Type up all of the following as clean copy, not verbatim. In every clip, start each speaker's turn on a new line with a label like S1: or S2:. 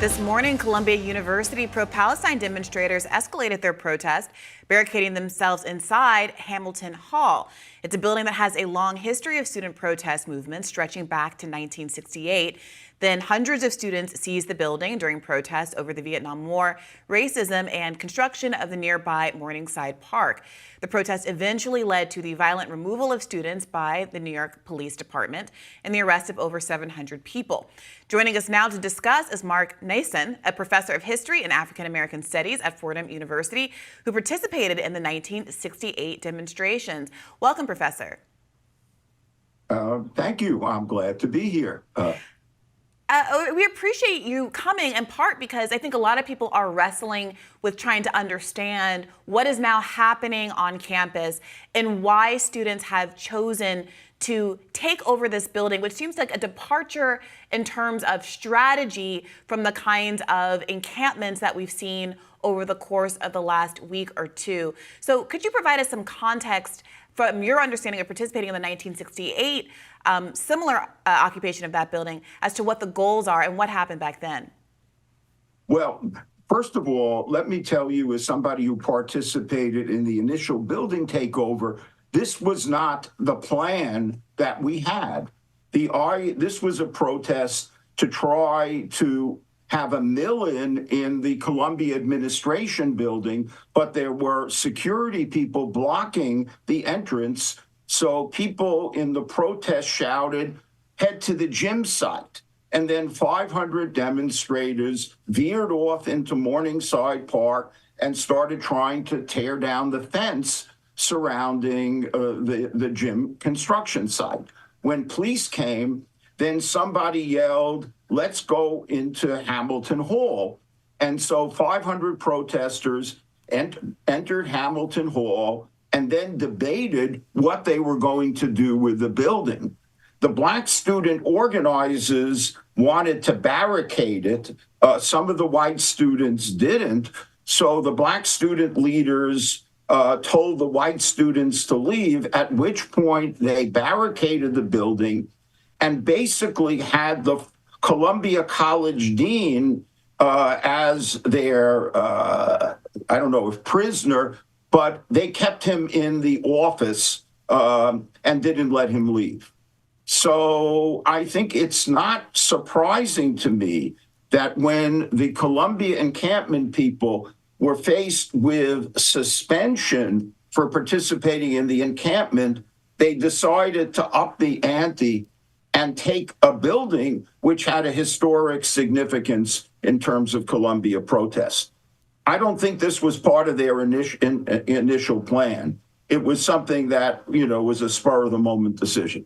S1: This morning, Columbia University pro-Palestine demonstrators escalated their protest, barricading themselves inside Hamilton Hall. It's a building that has a long history of student protest movements stretching back to 1968. Then hundreds of students seized the building during protests over the Vietnam War, racism, and construction of the nearby Morningside Park. The protest eventually led to the violent removal of students by the New York Police Department and the arrest of over 700 people. Joining us now to discuss is Mark Naison, a professor of history and African American studies at Fordham University, who participated in the 1968 demonstrations. Welcome, Professor.
S2: Thank you. I'm glad to be here.
S1: We appreciate you coming, in part because I think a lot of people are wrestling with trying to understand what is now happening on campus and why students have chosen to take over this building, which seems like a departure in terms of strategy from the kinds of encampments that we've seen over the course of the last week or two. So could you provide us some context from your understanding of participating in the 1968 similar occupation of that building as to what the goals are and what happened back then?
S2: Well, first of all, let me tell you, as somebody who participated in the initial building takeover, this was not the plan that we had. This was a protest to try to have a mill-in in the Columbia administration building, but there were security people blocking the entrance. So people in the protest shouted, "Head to the gym site." And then 500 demonstrators veered off into Morningside Park and started trying to tear down the fence surrounding the gym construction site. When police came, then somebody yelled, "Let's go into Hamilton Hall." And so 500 protesters entered Hamilton Hall and then debated what they were going to do with the building. The Black student organizers wanted to barricade it. Some of the white students didn't. So the Black student leaders told the white students to leave, at which point they barricaded the building and basically had the Columbia College dean as their, I don't know if prisoner, but they kept him in the office and didn't let him leave. So I think it's not surprising to me that when the Columbia encampment people were faced with suspension for participating in the encampment, they decided to up the ante and take a building which had a historic significance in terms of Columbia protests. I don't think this was part of their initial plan. It was something that, was a spur of the moment decision.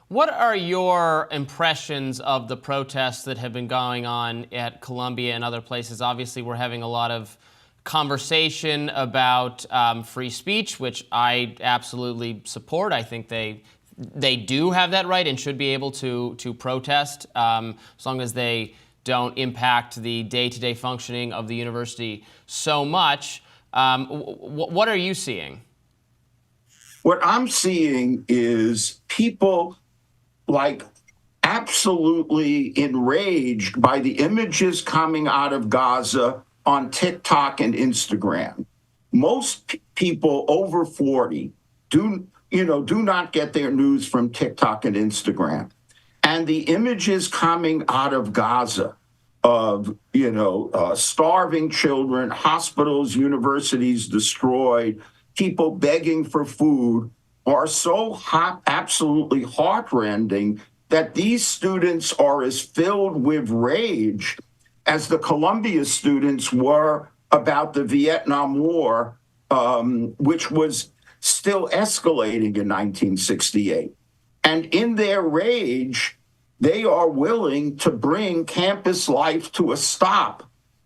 S3: What are your impressions of the protests that have been going on at Columbia and other places? Obviously, we're having a lot of conversation about free speech, which I absolutely support. I think they do have that right and should be able to protest as long as they don't impact the day-to-day functioning of the university so much. What are you seeing?
S2: What I'm seeing is people absolutely enraged by the images coming out of Gaza on TikTok and Instagram. Most people over 40 do not get their news from TikTok and Instagram. And the images coming out of Gaza of, starving children, hospitals, universities destroyed, people begging for food are so absolutely heartrending that these students are as filled with rage as the Columbia students were about the Vietnam War, which was still escalating in 1968. And in their rage, they are willing to bring campus life to a stop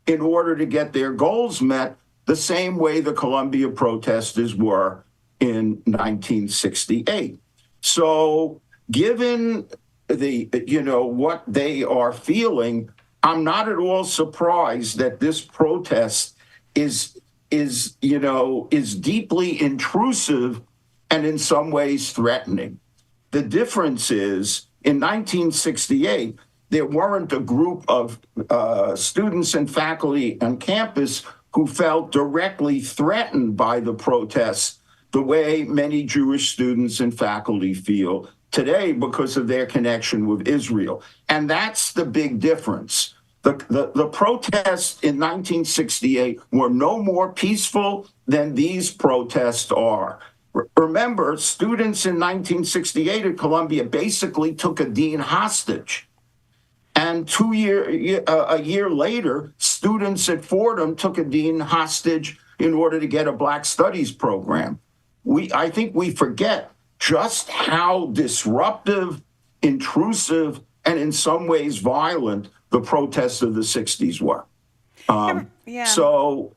S2: in order to get their goals met, the same way the Columbia protesters were in 1968. So given what they are feeling, I'm not at all surprised that this protest is deeply intrusive and in some ways threatening. The difference is, in 1968, there weren't a group of students and faculty on campus who felt directly threatened by the protests the way many Jewish students and faculty feel today because of their connection with Israel. And that's the big difference. The protests in 1968 were no more peaceful than these protests are. Remember, students in 1968 at Columbia basically took a dean hostage. And a year later, students at Fordham took a dean hostage in order to get a Black Studies program. I think we forget just how disruptive, intrusive, and in some ways violent the protests of the 60s were. So,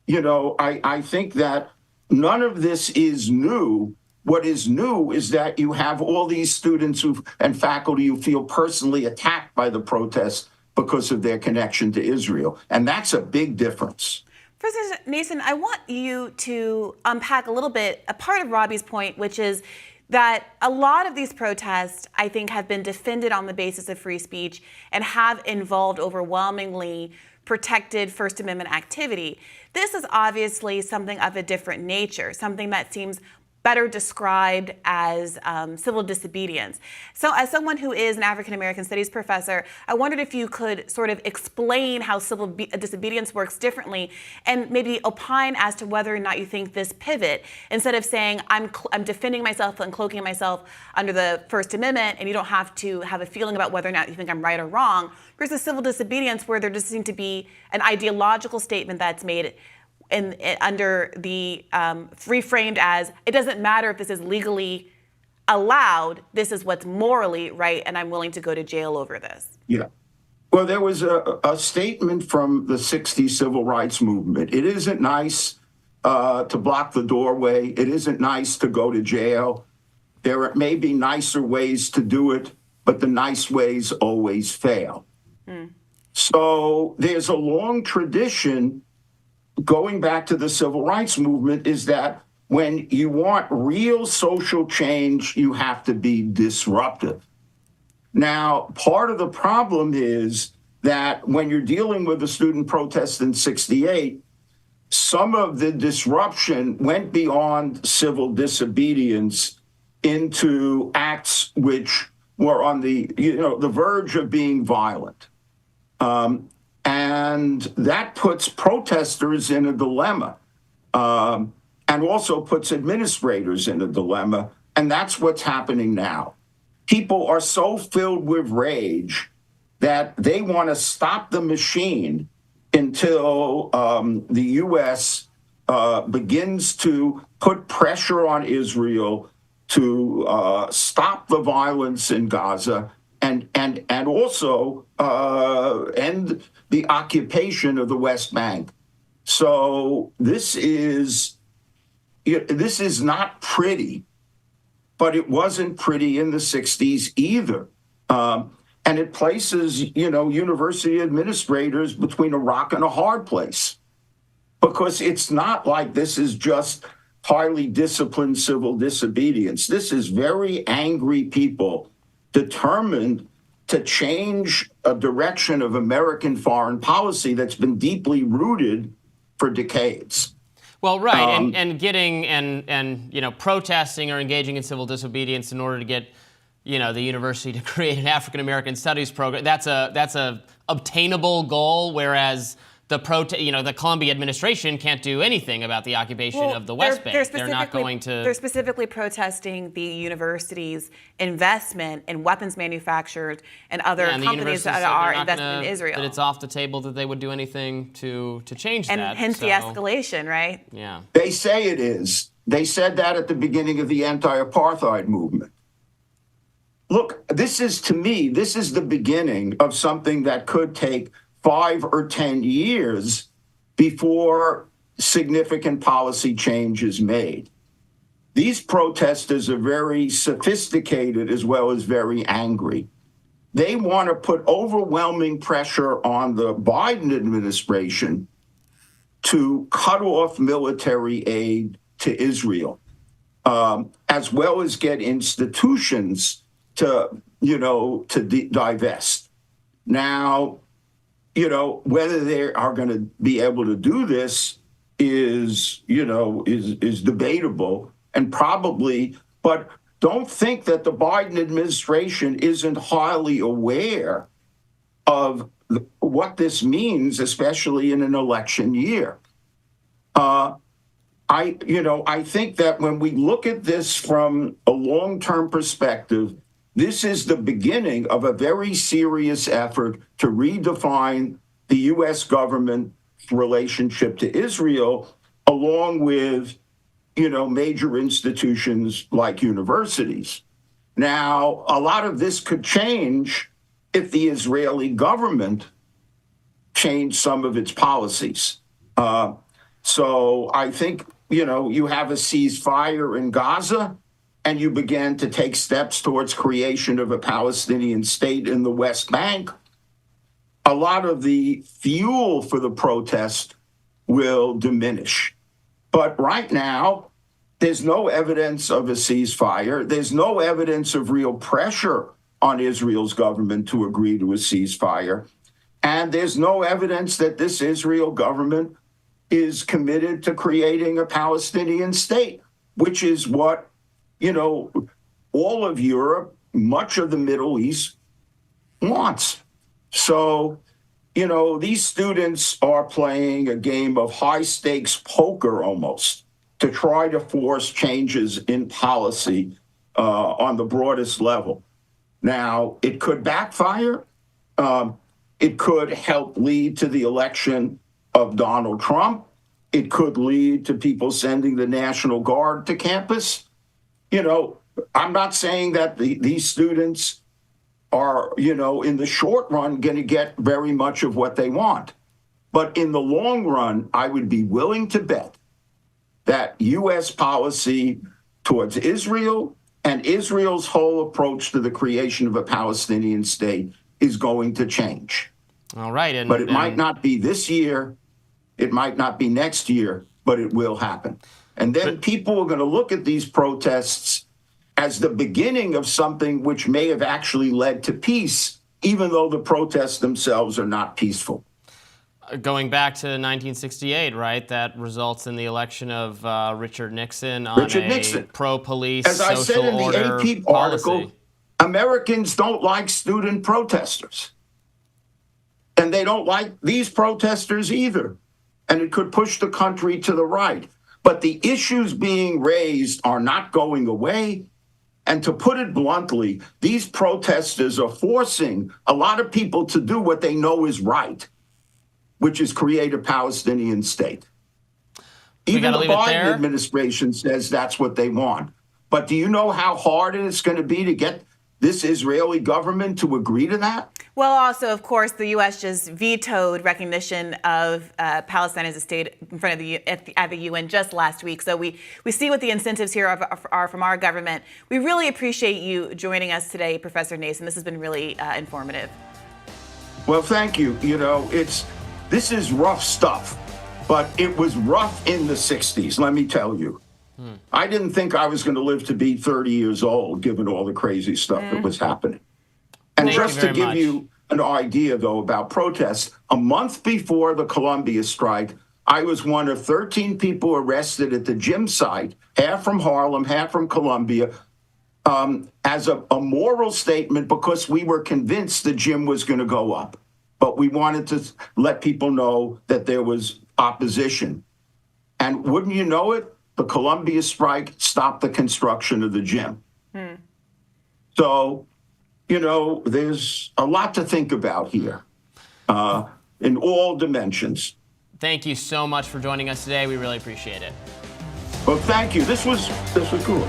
S2: I think that none of this is new. What is new is that you have all these students and faculty who feel personally attacked by the protests because of their connection to Israel. And that's a big difference.
S1: Professor Naison, I want you to unpack a little bit a part of Robbie's point, which is that a lot of these protests, I think, have been defended on the basis of free speech and have involved overwhelmingly protected First Amendment activity. This is obviously something of a different nature, something that seems better described as civil disobedience. So as someone who is an African-American studies professor, I wondered if you could sort of explain how civil disobedience works differently and maybe opine as to whether or not you think this pivot, instead of saying I'm defending myself and cloaking myself under the First Amendment and you don't have to have a feeling about whether or not you think I'm right or wrong, versus civil disobedience where there just seems to be an ideological statement that's made under the reframed as it doesn't matter if this is legally allowed, this is what's morally right, and I'm willing to go to jail over this.
S2: Yeah. Well, there was a statement from the 60s civil rights movement. It isn't nice to block the doorway. It isn't nice to go to jail. There may be nicer ways to do it, but the nice ways always fail. So there's a long tradition going back to the civil rights movement is that when you want real social change, you have to be disruptive. Now, part of the problem is that when you're dealing with the student protest in 68, some of the disruption went beyond civil disobedience into acts which were on the verge of being violent. And that puts protesters in a dilemma, and also puts administrators in a dilemma. And that's what's happening now. People are so filled with rage that they want to stop the machine until the U.S. Begins to put pressure on Israel to stop the violence in Gaza and also end the occupation of the West Bank. So this is not pretty, but it wasn't pretty in the 60s either. And it places, university administrators between a rock and a hard place, because it's not like this is just highly disciplined civil disobedience. This is very angry people determined to change a direction of American foreign policy that's been deeply rooted for decades.
S3: Well, right, and getting and protesting or engaging in civil disobedience in order to get the university to create an African American studies program, that's a obtainable goal, whereas the Columbia administration can't do anything about the occupation of the West Bank. They're not going to. They're
S1: specifically protesting the university's investment in weapons manufacturers and other companies that are invested in Israel.
S3: That it's off the table that they would do anything to change that.
S1: And hence the escalation, right?
S3: Yeah.
S2: They say it is. They said that at the beginning of the anti-apartheid movement. Look, this is the beginning of something that could take 5 or 10 years before significant policy change is made. These protesters are very sophisticated as well as very angry. They want to put overwhelming pressure on the Biden administration to cut off military aid to Israel, as well as get institutions to divest. Now, whether they are going to be able to do this is debatable and probably, but don't think that the Biden administration isn't highly aware of what this means, especially in an election year. I think that when we look at this from a long-term perspective, this is the beginning of a very serious effort to redefine the U.S. government relationship to Israel, along with, major institutions like universities. Now, a lot of this could change if the Israeli government changed some of its policies. So I think, you have a ceasefire in Gaza, and you began to take steps towards creation of a Palestinian state in the West Bank. A lot of the fuel for the protest will diminish. But right now, there's no evidence of a ceasefire. There's no evidence of real pressure on Israel's government to agree to a ceasefire. And there's no evidence that this Israel government is committed to creating a Palestinian state, which is what, all of Europe, much of the Middle East wants. So, these students are playing a game of high stakes poker almost to try to force changes in policy on the broadest level. Now, it could backfire. It could help lead to the election of Donald Trump. It could lead to people sending the National Guard to campus. I'm not saying that these students are, in the short run, going to get very much of what they want. But in the long run, I would be willing to bet that U.S. policy towards Israel and Israel's whole approach to the creation of a Palestinian state is going to change.
S3: All right.
S2: But it might not be this year. It might not be next year, but it will happen. And then people are going to look at these protests as the beginning of something which may have actually led to peace, even though the protests themselves are not peaceful.
S3: Going back to 1968, right? That results in the election of Richard Nixon on a pro-police
S2: social order policy. As I said in the AP article, Americans don't like student protesters. And they don't like these protesters either. And it could push the country to the right. But the issues being raised are not going away. And to put it bluntly, these protesters are forcing a lot of people to do what they know is right, which is create a Palestinian state. Even the Biden administration says that's what they want. But do you know how hard it's going to be to get this Israeli government to agree to that?
S1: Well, also, of course, the U.S. just vetoed recognition of Palestine as a state in front of at the UN just last week. So we see what the incentives here are from our government. We really appreciate you joining us today, Professor Naison. This has been really informative.
S2: Well, thank you. This is rough stuff, but it was rough in the 60s, let me tell you. I didn't think I was going to live to be 30 years old, given all the crazy stuff that was happening. And just to give you an idea, though, about protests, a month before the Columbia strike, I was one of 13 people arrested at the gym site, half from Harlem, half from Columbia, as a moral statement because we were convinced the gym was going to go up. But we wanted to let people know that there was opposition. And wouldn't you know it, the Columbia strike stopped the construction of the gym. So, there's a lot to think about here in all dimensions.
S3: Thank you so much for joining us today. We really appreciate it.
S2: Well, thank you. This was cool.